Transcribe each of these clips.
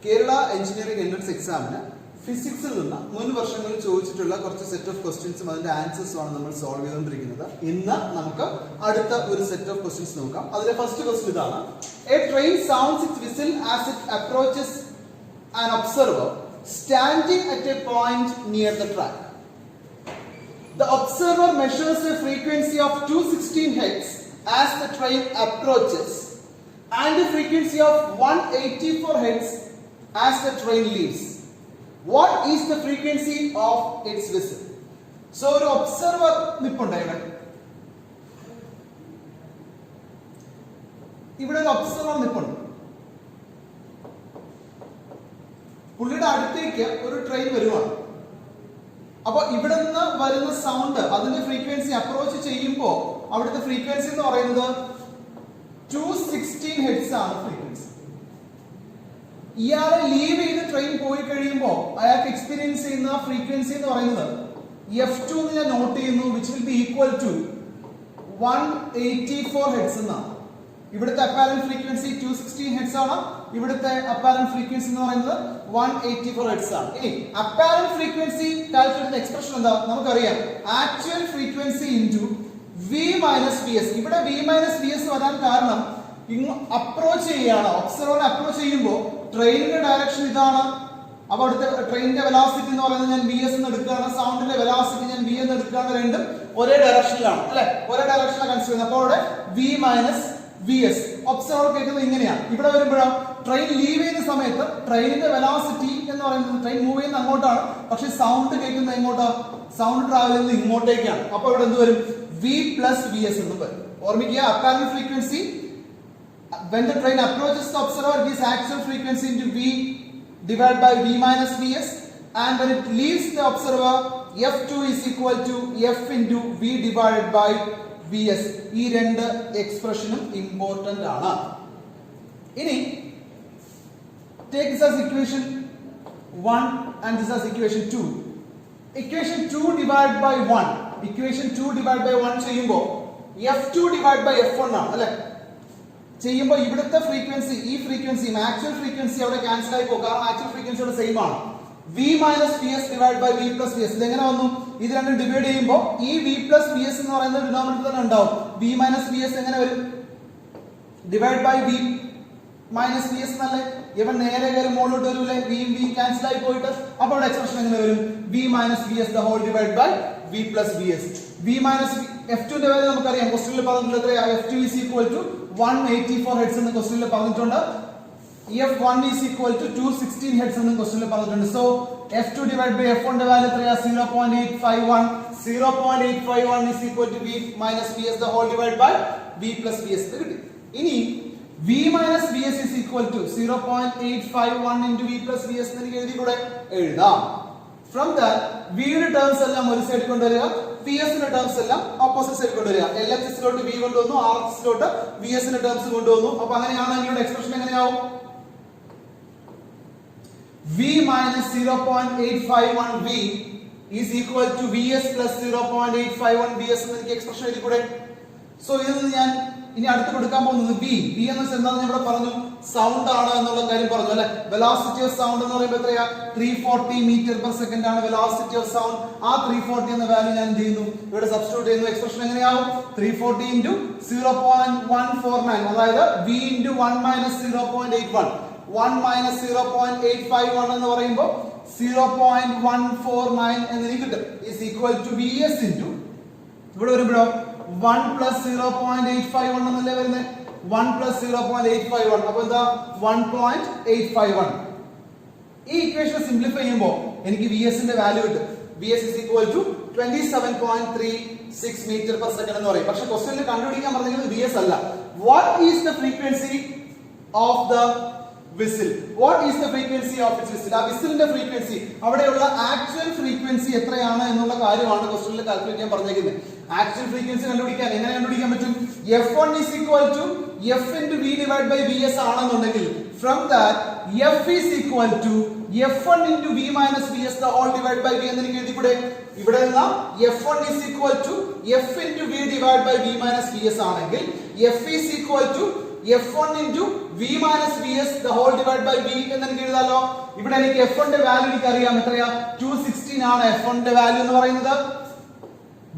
Kerala engineering entrance എക്സാമിന് ഫിസിക്സിൽ നിന്ന് മുൻ വർഷങ്ങളിൽ ചോദിച്ചിട്ടുള്ള കുറച്ച് സെറ്റ് ഓഫ് ക്വസ്റ്റ്യൻസും അതിന്റെ ആൻസേഴ്സും ആണ് നമ്മൾ സോൾവ് ചെയ്തുകൊണ്ടിരിക്കുന്നത്. ഇന്ന് നമുക്ക് അടുത്ത ഒരു സെറ്റ് ഓഫ് ക്വസ്റ്റ്യൻസ് നോക്കാം. അതിലെ ഫസ്റ്റ് ക്വസ്റ്റ്യൻ ഇതാണ്: A train sounds it's whistle as it approaches an observer standing at A point near the track. The observer measures a frequency of 216 Hz as the train approaches and a frequency of 184 Hz as the train leaves. What is the frequency of its whistle? So, ഒരു observer ഇവിടെ ഒരു observer നിൽപ്പുണ്ട്. പുള്ളിയുടെ അടുത്തേക്ക് ഒരു train വരുവാണ്. അപ്പൊ ഇവിടെ നിന്ന് വരുന്ന സൗണ്ട് അതിന്റെ ഫ്രീക്വൻസി അപ്രോച്ച് ചെയ്യുമ്പോൾ അവിടുത്തെ ഫ്രീക്വൻസി എന്ന് പറയുന്നത് 216 ഹെർട്സ് ആണ് ഫ്രീക്വൻസി. ഇയാളെ ലീവ് ചെയ്ത് ട്രെയിൻ പോയി കഴിയുമ്പോൾ അയാൾക്ക് എക്സ്പീരിയൻസ് ചെയ്യുന്ന ഫ്രീക്വൻസി എന്ന് പറയുന്നത് F2 എന്ന് ഞാൻ നോട്ട് ചെയ്യുന്നു, which will be equal to 184 hertz എന്നാണ്. ഇവിടുത്തെ അപ്പാരന്റ് ഫ്രീക്വൻസി 216 ഹെർട്സ് ആണ്. ഇവിടുത്തെ അപ്പാരന്റ് ഫ്രീക്വൻസി എന്ന് പറയുന്നത് 184 ഹെർട്സ് ആണ്. ഇനി അപ്പാരന്റ് ഫ്രീക്വൻസി കാൽക്കുലേറ്റ് ചെയ്യുന്ന എക്സ്പ്രഷൻ എന്താ നമുക്കറിയാം. Actual frequency into V minus V S. ഇവിടെ V മൈനസ് വി എസ് വരാൻ കാരണം അപ്രോച്ച് ചെയ്യാണ്. ഒബ്സർവറിനെ അപ്രോച്ച് ചെയ്യുമ്പോൾ ട്രെയിനിന്റെ ഡയറക്ഷൻ ഇതാണ്. അപ്പൊ അവിടുത്തെ ട്രെയിനിന്റെ വെലോസിറ്റി എന്ന് പറയുന്നത് ഞാൻ വി എസ് എന്ന് എടുക്കുകയാണ്, സൗണ്ടിന്റെ വെലോസിറ്റി ഞാൻ വി എന്ന് എടുക്കുകയാണ്. രണ്ടും ഒരേ ഡയറക്ഷനിലാണ് അല്ലെ, ഒരേ ഡയറക്ഷനിലാണ് കൺസിഡർ ചെയ്യുന്നത്. അപ്പോൾ അവിടെ V minus V S. Observer കേൾക്കുന്നത് ഇങ്ങനെയാണ്. ഇവിടെ വരുമ്പോഴോ ട്രെയിൻ ലീവ് ചെയ്യുന്ന സമയത്ത് ട്രെയിനിന്റെ വെലോസിറ്റി എന്ന് പറയുന്നത് ട്രെയിൻ മൂവ് ചെയ്യുന്ന അങ്ങോട്ടാണ്, പക്ഷെ സൗണ്ട് കേൾക്കുന്നത് എങ്ങോട്ടാ? സൗണ്ട് ട്രാവൽ ചെയ്യുന്നത് ഇങ്ങോട്ടേക്കാണ്. അപ്പൊ ഇവിടെ എന്ത് വരും? V പ്ലസ് വി എസ് എന്ന് വരും. ഓർമ്മിക്കുക, apparent frequency when the train approaches the observer it is actual frequency into V divided by V minus Vs, and when it leaves the observer F2 is equal to F into V divided by Vs. ഈ രണ്ട് എക്സ്പ്രഷനും important ആണ്. ഇനി take this as equation 1 and this as equation 2. Equation 2 divided by 1, equation 2 divided by 1 ചെയ്യുമ്പോൾ F2 divided by F1 ആണ് അല്ലെ. ചെയ്യുമ്പോൾ ഇവിടുത്തെ frequency ഈ ഫ്രീക്വൻസിയും ആക്ച്വൽ ഫ്രീക്വൻസി അവിടെ ക്യാൻസൽ ആയി പോകും. കാരണം ആക്ച്വൽ ഫ്രീക്വൻസി അവിടെ സെയിം ആണ്. V minus V S divide by V plus V S. ഇതെങ്ങനെ വന്നു? ഇത് രണ്ടും ഡിവൈഡ് ചെയ്യുമ്പോൾ ഈ V പ്ലസ് വി എസ് എന്ന് പറയുന്ന ഡിനോമിനേറ്റർ തന്നെ ഉണ്ടാവും. V മൈനസ് വി എസ് എങ്ങനെ വരും? Divide by V minus V S എന്നല്ലേ. ഇവൻ നേരെ കയറി മുകളിലോട്ട് വരൂലേ, V ക്യാൻസൽ ആയി പോയിട്ട്. അപ്പോൾ അവിടെ എക്സ്പ്രഷൻ എങ്ങനെ വരും? V minus V S the whole divide by V plus V S. V minus F2 ന്റെ വാല്യൂ നമുക്കറിയാം. ക്വസ്റ്റ്യനിൽ പറഞ്ഞിട്ടുണ്ട് എത്രയാ? F2 is equal to 184 hertz എന്ന് ക്വസ്റ്റ്യനിൽ പറഞ്ഞിട്ടുണ്ട്. F1 is equal to 216 hertz എന്ന് ക്വസ്റ്റ്യനിൽ പറഞ്ഞിട്ടുണ്ട്. So F2 divided by F1 ന്റെ വാല്യൂ എത്രയാ? 0.851. 0.851 is equal to V minus Vs the whole divided by V plus Vs കിട്ടി. ഇനി V minus Vs is equal to 0.851 into V plus Vs എന്ന് എഴുതി കൂടെ എഴുതാം. From that V യുടെ terms എല്ലാം ഒരു സൈഡ് കൊണ്ടുവരിക, Vs ന്റെ ടേംസ് എല്ലാം ഓപ്പോസിറ്റ് സൈഡ് കൊണ്ടുവരിക. LHS ലോട്ട് V കൊണ്ടുവന്നു, RHS ലോട്ട് Vs ന്റെ ടേംസ് കൊണ്ടുവന്നു. അപ്പോൾ അങ്ങനെയാണെങ്കിൽ ഇവിടെ expression എങ്ങനെയാവും? V minus 0.851 V is equal to Vs plus 0.851 Vs എന്ന് എനിക്ക് എക്സ്പ്രഷൻ എഴുതി കൂടെ. സോ ഇതിൽ ഞാൻ ഇനി അടുത്ത് കൊടുക്കാൻ പോകുന്നത് V എന്ന് വെച്ചാൽ എന്താണെന്ന് ഇവിടെ പറഞ്ഞു, സൗണ്ട് ആണ് എന്നുള്ള കാര്യം പറഞ്ഞു അല്ലെ. വെലോസിറ്റി ഓഫ് സൗണ്ട് എന്ന് പറയുമ്പോൾ എത്രയാ? 340 മീറ്റർ പെർ സെക്കൻഡ് ആണ് വെലോസിറ്റി ഓഫ് സൗണ്ട്. ആ 340 എന്ന വാല്യൂ ഞാൻ എന്ത് ചെയ്യുന്നു? ഇവിടെ സബ്സ്റ്റിറ്റ്യൂട്ട് ചെയ്യുന്നു. എക്സ്പ്രഷൻ എങ്ങനെയാവും? 340 into 0.149, അതായത് V into 1 minus 0.81. 1 minus 0.851 എന്ന് പറയുമ്പോൾ 0.149 എന്ന് കിട്ടും. is equal to Vs into ഇവിടെ വരുമ്പോഴോ 1 plus 0.851 എന്നല്ലേ വരുന്നത്. 1 plus 0.851 അപ്പോൾ എന്താ? 1.851. ഈ ഇക്വേഷൻ സിംപ്ലിഫൈ ചെയ്യുമ്പോൾ എനിക്ക് Vs ന്റെ വാല്യൂ കിട്ടും. Vs is equal to 27.36 meter per second എന്ന് പറയും. പക്ഷെ ക്വസ്റ്റ്യനിൽ കണ്ടുപിടിക്കാൻ പറഞ്ഞിരിക്കുന്നത് Vs അല്ല. What is the frequency of the whistle? What is the frequency of its whistle? ആ വിസിലിന്റെ ഫ്രീക്വൻസി, അവിടെയുള്ള ആക്ച്വൽ ഫ്രീക്വൻസി എത്രയാണ് എന്നുള്ള കാര്യമാണ് ക്വസ്റ്റ്യനിൽ കാൽക്കുലേറ്റ് ചെയ്യാൻ പറഞ്ഞിരിക്കുന്നത്. ആക്ച്വൽ ഫ്രീക്വൻസി കണ്ടുപിടിക്കാൻ എങ്ങനെ കണ്ടുപിടിക്കാൻ പറ്റും? F1 is equal to F into V divided by Vs ആണെന്നുണ്ടെങ്കിൽ from that F is equal to F1 into V minus Vs the whole divided by V എന്ന് എനിക്ക് എഴുതി കൂടെ. ഇവിടെ നിന്ന് F1 is equal to F into V divided by V minus Vs ആണെങ്കിൽ F is equal to F1 into V minus Vs the whole divided by V എന്ന് എനിക്ക് എഴുതാലോ. ഇവിടെ എനിക്ക് F1 ന്റെ വാല്യൂ എനിക്ക് അറിയാം. എത്രയാ? 216 ആണ് F1 ന്റെ വാല്യൂ എന്ന് പറയുന്നത്.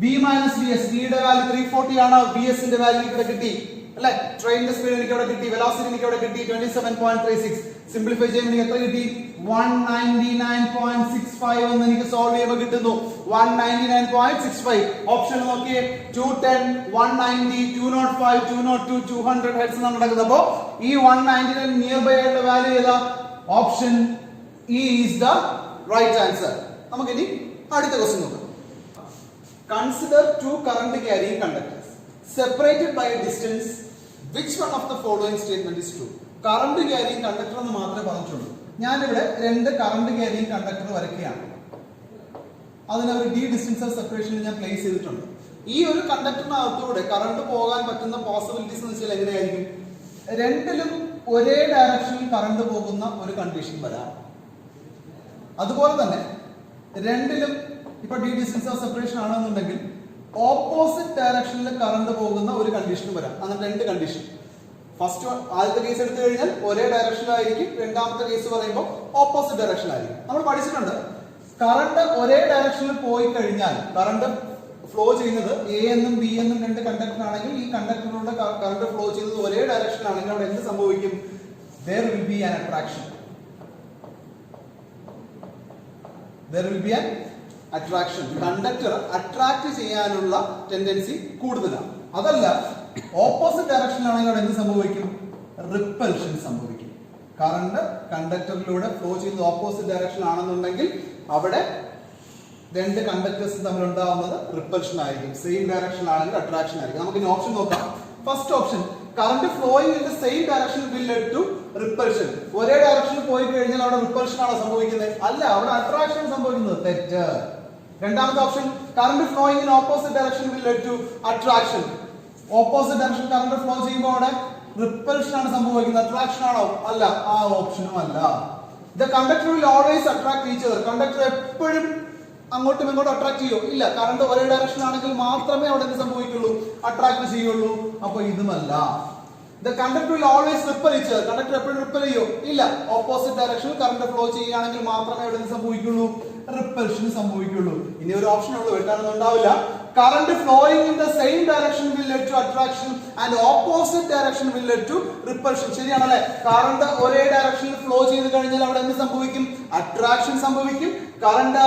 V minus Vs, V യുടെ വാല്യൂ 340 ആണ്. Vs ന്റെ വാല്യൂ ഇവിടെ കിട്ടി അല്ലേ? ട്രെയിനിന്റെ സ്പീഡ് എനിക്ക് ഇവിടെ കിട്ടി, വെലോസിറ്റി എനിക്ക് ഇവിടെ കിട്ടി 27.36. സിംപ്ലിഫൈ ചെയ്യുമ്പോൾ എനിക്ക് എത്ര കിട്ടി? 199.65 എന്ന് എനിക്ക് സോൾവ് ചെയ്യുമ്പോൾ കിട്ടുന്നു. 199.65. ഓപ്ഷൻ നോക്കിയേ. 210, 190, 205, 202, 200 ഹെർട്സ് എന്നാണ് നടക്കുന്നത്. അപ്പോൾ ഈ 199 നിയർ ബൈ ആയിട്ടുള്ള വാല്യൂ ഏതാ? Option E is the right answer. നമുക്ക് ഇനി അടുത്ത ക്വസ്റ്റ്യൻ നോക്കാം. Consider two current carrying conductors separated by a distance. Which one of the following statement is true? Current carrying conductor എന്ന് മാത്രമേ പറഞ്ഞിട്ടുള്ളൂ. ഞാനിവിടെ രണ്ട് കറണ്ട് ക്യാരിയിങ് കണ്ടക്ടർ വരയ്ക്കുകയാണ്. അതിന് ഒരു ഡി ഡിസ്റ്റൻസ് ഓഫ് സെപ്പറേഷനിൽ ഞാൻ പ്ലേസ് ചെയ്തിട്ടുണ്ട്. ഈ ഒരു കണ്ടക്ടറിനകത്തൂടെ കറണ്ട് പോകാൻ പറ്റുന്ന പോസിബിലിറ്റീസ് എന്ന് വെച്ചാൽ എങ്ങനെയായിരിക്കും? രണ്ടിലും ഒരേ ഡയറക്ഷനിൽ കറണ്ട് പോകുന്ന ഒരു കണ്ടീഷൻ വരാം. അതുപോലെ തന്നെ രണ്ടിലും ഇപ്പൊ ഡി ഡിസ്റ്റൻസ് ഓഫ് സെപ്പറേഷൻ ആണെന്നുണ്ടെങ്കിൽ ഓപ്പോസിറ്റ് ഡയറക്ഷനിൽ കറണ്ട് പോകുന്ന ഒരു കണ്ടീഷൻ വരാം. അങ്ങനെ രണ്ട് കണ്ടീഷൻ. ഫസ്റ്റ് ആദ്യത്തെ കേസ് എടുത്തു കഴിഞ്ഞാൽ ഒരേ ഡയറക്ഷനിലായിരിക്കും. രണ്ടാമത്തെ കേസ് പറയുമ്പോൾ ഓപ്പോസിറ്റ് ഡയറക്ഷനിലായിരിക്കും. നമ്മൾ പഠിച്ചിട്ടുണ്ട് കറണ്ട് ഒരേ ഡയറക്ഷനിൽ പോയി കഴിഞ്ഞാൽ കറണ്ട് ഫ്ലോ ചെയ്യുന്നത് എ എന്നും ബി എന്നും രണ്ട് കണ്ടക്ടർ ആണെങ്കിൽ ഈ കണ്ടക്ടറിലൂടെ കറണ്ട് ഫ്ലോ ചെയ്യുന്നത് ഒരേ ഡയറക്ഷനിലാണെങ്കിൽ അവിടെ എന്ത് സംഭവിക്കും? There will be an attraction. There will be an attraction. Conductor attract ചെയ്യാനുള്ള ടെൻഡൻസി കൂടുതലാണ്. അതല്ല ഓപ്പോസിറ്റ് ഡയറക്ഷനിലാണെങ്കിൽ അവിടെ എന്ത് സംഭവിക്കും? റിപ്പൽഷൻ സംഭവിക്കും. കറണ്ട് കണ്ടക്ടറിലൂടെ ഫ്ലോ ചെയ്യുന്നത് ഓപ്പോസിറ്റ് ഡയറക്ഷൻ ആണെന്നുണ്ടെങ്കിൽ അവിടെ രണ്ട് കണ്ടക്ടേഴ്സ് തമ്മിൽ ഉണ്ടാവുന്നത് റിപ്പൽഷൻ ആയിരിക്കും. സെയിം ഡയറക്ഷൻ ആണെങ്കിൽ അട്രാക്ഷൻ ആയിരിക്കും. നമുക്ക് ഇനി ഓപ്ഷൻ നോക്കാം. First option, current flowing in the same direction will lead to repulsion. ഒരേ ഡയറക്ഷനിൽ പോയി കഴിഞ്ഞാൽ അവിടെ റിപ്പൽഷൻ ആണോ സംഭവിക്കുന്നത്? അല്ല, അവിടെ അട്രാക്ഷൻ സംഭവിക്കുന്നത്. തെറ്റ്. രണ്ടാമത്തെ option, current flowing in opposite direction will lead to attraction. Opposite direction current flow ചെയ്യുമ്പോൾ അവിടെ റിപ്പൽഷൻ ആണ് സംഭവിക്കുന്നത്. അട്രാക്ഷൻ ആണോ? അല്ല, ആ ഓപ്ഷനും അല്ല. The conductor will always attract each other. Conductor എപ്പോഴും അങ്ങോട്ടും ഇങ്ങോട്ടും അട്രാക്ട് ചെയ്യോ? ഇല്ല. കറണ്ട് ഒരേ ഡയറക്ഷൻ ആണെങ്കിൽ മാത്രമേ അവിടെ എന്ത് സംഭവിക്കുള്ളൂ? അട്രാക്ട് ചെയ്യുള്ളൂ. അപ്പൊ ഇതുമല്ല. The conductor will always repel each other. Conductor എപ്പോഴും റിപ്പൽ ചെയ്യോ? ഇല്ല. ഓപ്പോസിറ്റ് ഡയറക്ഷനിൽ കറണ്ട് ഫ്ലോ ചെയ്യുകയാണെങ്കിൽ മാത്രമേ അവിടെ എന്ത് സംഭവിക്കുള്ളൂ? റിപ്പൽഷൻ സംഭവിക്കുള്ളൂ. ഇനി ഒരു ഓപ്ഷൻ ഉള്ളൂ, വെട്ടാനൊന്നും ഉണ്ടാവില്ല. Current flowing in the same direction will lead to attraction and opposite direction will lead to repulsion. ശരിയാണല്ലേ? കറണ്ട് ഒരേ ഡയറക്ഷനിൽ ഫ്ലോ ചെയ്ത് കഴിഞ്ഞാൽ അവിടെ എന്ത് സംഭവിക്കും? അട്രാക്ഷൻ സംഭവിക്കും. കറണ്ട്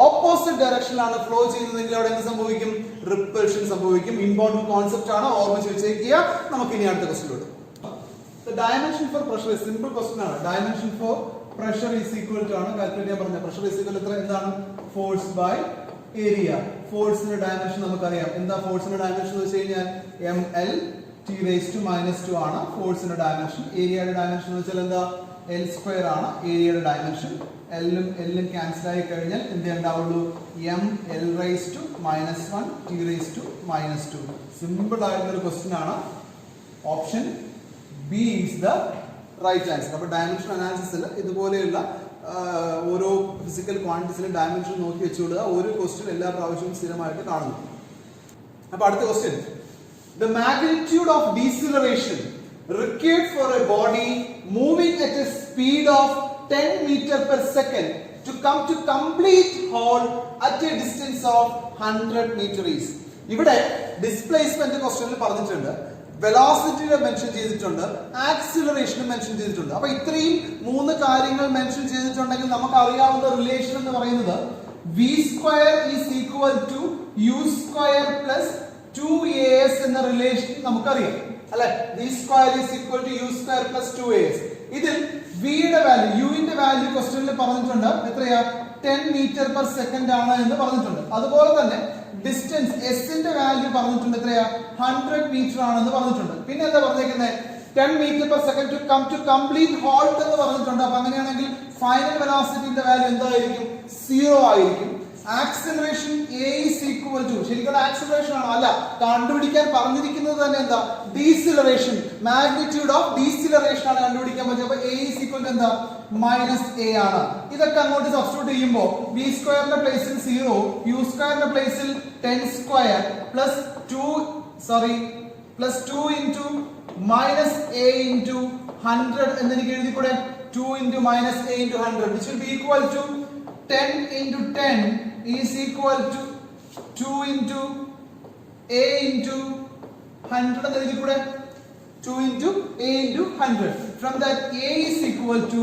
ഓപ്പോസിറ്റ് ഡയറക്ഷനിലാണ് ഫ്ലോ ചെയ്യുന്നതെങ്കിൽ അവിടെ എന്ത് സംഭവിക്കും? റിപ്പൽഷൻ സംഭവിക്കും. ഇമ്പോർട്ടന്റ് കോൺസെപ്റ്റ് ആണ്, ഓർമ്മിച്ച് വെച്ചേക്കുക. നമുക്ക് ഇനി അടുത്ത ക്വസ്റ്റ്യനിലോട്ട്. Dimension for pressure simple question ആണ്. Dimension for pressure is equal to ആണ് കാൽക്കുലേറ്റ് ചെയ്യാൻ പറഞ്ഞത്. പ്രഷർ ഈസ് ഈക്വൽ എത്ര? എന്താണ്? Force by area. ഫോഴ്സിന്റെ ഡയമെൻഷൻ നമുക്കറിയാം. എന്താ ഫോഴ്സിന്റെ ഡയമെൻഷൻ എന്ന് വെച്ച് കഴിഞ്ഞാൽ ml T⁻⁻² ആണ് ഫോഴ്സിന്റെ ഡയമെൻഷൻ. ഏരിയയുടെ ഡയമെൻഷൻ എന്ന് വെച്ചാൽ എന്താ? L² ആണ് ഏരിയയുടെ ഡയമെൻഷൻ. എല്ലും എല്ലും ക്യാൻസൽ ആയി കഴിഞ്ഞാൽ എന്ത് ഉണ്ടാവുള്ളൂ? ml⁻⁻1 T⁻². സിമ്പിൾ ആയിട്ടുള്ള ഒരു ക്വസ്റ്റ്യൻ ആണ്. Option B is the right answer. അപ്പൊ ഡയമെൻഷൻ അനാലിസിസിൽ ഇതുപോലെയുള്ള ഓരോ ഫിസിക്കൽ ക്വാണ്ടിറ്റീസിലെ ഡയമെൻഷൻ നോക്കി വെച്ചുകൊള്ളുക. ഒരു ക്വസ്റ്റ്യൻ എല്ലാ പ്രാവശ്യവും സ്ഥിരമായിട്ട് കാണുന്നു. അപ്പൊ അടുത്ത question, the magnitude of deceleration required for a body moving at a speed of 10 meter per second to come to complete halt at a distance of 100 meter is. ഇവിടെ displacement ക്വസ്റ്റ്യനിൽ പറഞ്ഞിട്ടുണ്ട്, വെലോസിറ്റിയെ മെൻഷൻ ചെയ്തിട്ടുണ്ട്, ആക്സിലറേഷനും മെൻഷൻ ചെയ്തിട്ടുണ്ട്. അപ്പൊ ഇത്രയും മൂന്ന് കാര്യങ്ങൾ mention ചെയ്തിട്ടുണ്ടെങ്കിൽ നമുക്ക് അറിയാവുന്ന റിലേഷൻ എന്ന് പറയുന്നത് v² is equal to u² plus 2as എന്ന റിലേഷൻ നമുക്കറിയാം അല്ലെ? v² is equal to u² plus 2as. ഇതിൽ v യുടെ വാല്യൂ, u ന്റെ വാല്യൂ ക്വസ്റ്റ്യനിൽ പറഞ്ഞിട്ടുണ്ട്. എത്രയാ? 10 മീറ്റർ പെർ സെക്കൻഡ് ആണ് എന്ന് പറഞ്ഞിട്ടുണ്ട്. അതുപോലെ തന്നെ ഡിസ്റ്റൻസ് s ന്റെ വാല്യൂ പറഞ്ഞിട്ടുണ്ട്. എത്രയാ? 100 മീറ്റർ ആണെന്ന് പറഞ്ഞിട്ടുണ്ട്. പിന്നെ എന്താ പറഞ്ഞേക്കുന്നത്? 10 metre per second to come to complete halt എന്ന് പറഞ്ഞിട്ടുണ്ട്. അപ്പൊ അങ്ങനെയാണെങ്കിൽ ഫൈനൽ വെലോസിറ്റിയുടെ വാല്യൂ എന്തായിരിക്കും? 0 ആയിരിക്കും. Acceleration a is equal to, ശരിക്കും ആക്സിലറേഷൻ ആണോ? അല്ല, കണ്ടുപിടിക്കാൻ പറഞ്ഞിരിക്കുന്നത് തന്നെ എന്താ? ഡീസിലറേഷൻ. മാഗ്നിറ്റ്യൂഡ് ഓഫ് ഡീസിലറേഷൻ ആണ് കണ്ടുപിടിക്കാൻ പറ്റുന്നത്. അപ്പൊ a is equal to എന്താ? -a ആണ്. ഇതൊക്കെ അങ്ങോട്ട് സബ്സ്റ്റിറ്റ്യൂട്ട് ചെയ്യുമ്പോൾ v² ന്റെ പ്ലേസിൽ 0, u² ന്റെ പ്ലേസിൽ 10² plus 2 into minus a into 100 എന്ന് എനിക്ക് എഴുതി കൂടെ 2 into minus a into 100 which will be equal to 10 into 10 is equal to 2 into a into 100 എന്ന് എഴുതി കൂടെ 2 into a into 100. From that a is equal to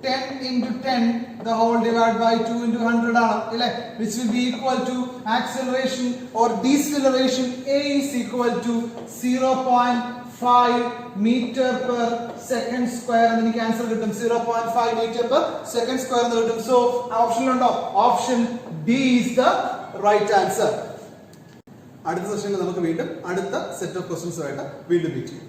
10 into 10 the whole divided by 2 into 100 ആണ് which will be equal to acceleration or deceleration a is equal to 0.5 meter per second square എന്ന് എനിക്ക് answer കിട്ടും 0.5 meter per second square എന്ന് കിട്ടും. So option ഉണ്ടോ? Option D is the right answer. അടുത്ത സെഷനിൽ നമുക്ക് വീണ്ടും അടുത്ത സെറ്റ് ഓഫ് ക്വസ്റ്റ്യൻസ് ആയിട്ട് വീണ്ടും മീറ്റ് ചെയ്യാം.